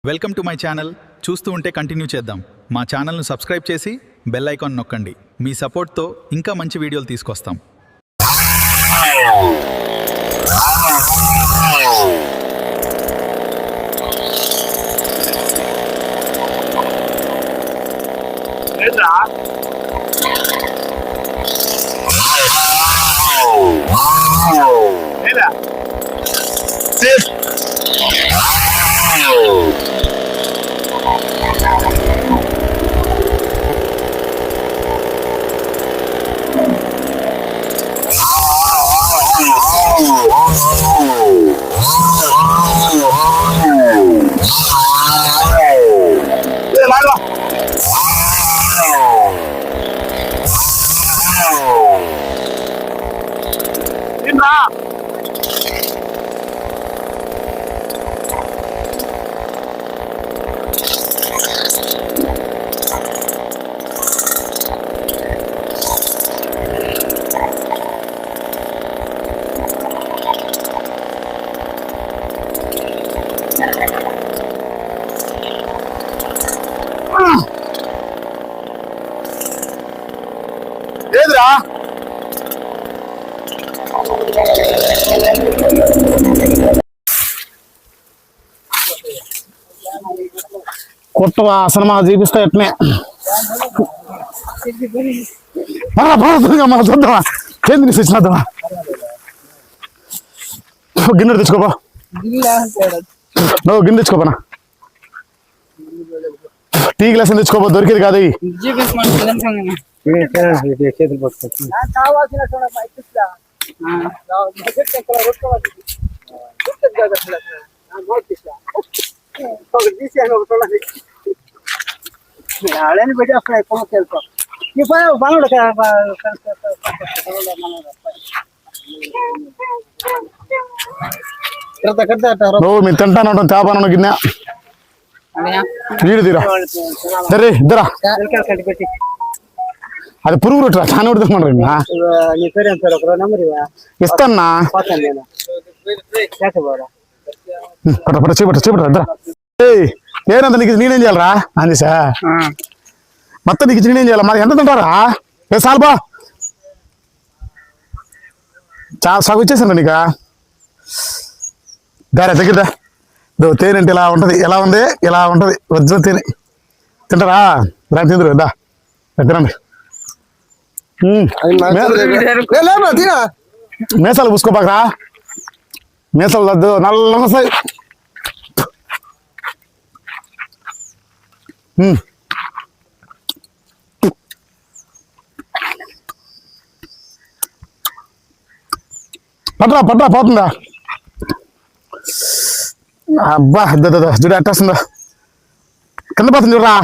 Welcome to my channel. చూస్తూ ఉంటే continue చేద్దాం. మా ఛానల్ను సబ్స్క్రైబ్ చేసి బెల్ ఐకాన్ నొక్కండి. మీ సపోర్ట్తో ఇంకా మంచి వీడియోలు తీసుకొస్తాం. ఏదిరా కొట్టవా సినిమా చూపిస్తా ఎట్నే మన చూద్దామా కేంద్ర తెచ్చినద్దామా గిన్నె తెచ్చుకోపా నువ్వు గిన్నె తెచ్చుకోపనా టీ గ్లాస్ తెచ్చుకోపా దొరికేది కాదు నువ్వు మీరు తింటాను చేపను గిన్నె వీడు తీరా సరే ఇద్దరా అది పురుగు రొట్టె చాలా ఉడుతున్నాడు ఇస్తాన్నా చేపట్ట చేపట్ట ఇద్దరా ఏనంత నీకు నేనేం చేయాలరా అంది సార్ మొత్తం నీకు నేనేం చేయాలి మరి ఎంత తింటారా ఏ సాల్బా సగం ఇచ్చేసాను నీక దారా దగ్గరదా తేనె అంటే ఇలా ఉంటది ఎలా ఉంది ఇలా ఉంటది వజ్ర తేనె తింటారా దాని తిందరు దా తినండి మేసాలు పూసుకోబాకరా మేసాలు వద్దు నల్లగా వస్తాయి పట్రా పట్రా పోతుందా అబ్బా చూడ అట్టేస్తుందా కింద పోతుంది చూడరా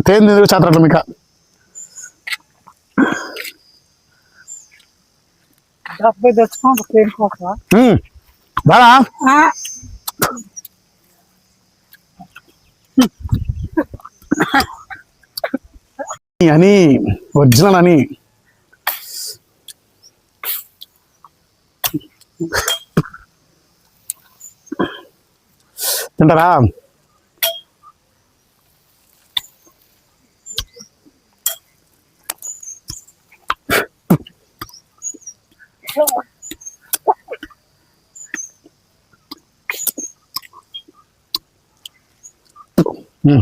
తేంది చాతరట్ల మీకు బాగా అని ఒరిజినల్ అని తింటారా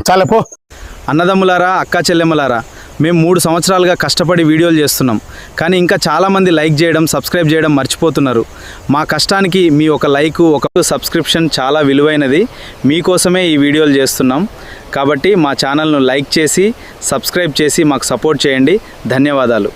చాలా పో. అన్నదమ్ములారా, అక్కా చెల్లెమ్మలారా, మేము 3 సంవత్సరాలుగా కష్టపడి వీడియోలు చేస్తున్నాం. కానీ ఇంకా చాలామంది లైక్ చేయడం, సబ్స్క్రైబ్ చేయడం మర్చిపోతున్నారు. మా కష్టానికి మీ ఒక లైక్, ఒక సబ్స్క్రిప్షన్ చాలా విలువైనది. మీకోసమే ఈ వీడియోలు చేస్తున్నాం. కాబట్టి మా ఛానల్ను లైక్ చేసి, సబ్స్క్రైబ్ చేసి మాకు సపోర్ట్ చేయండి. ధన్యవాదాలు.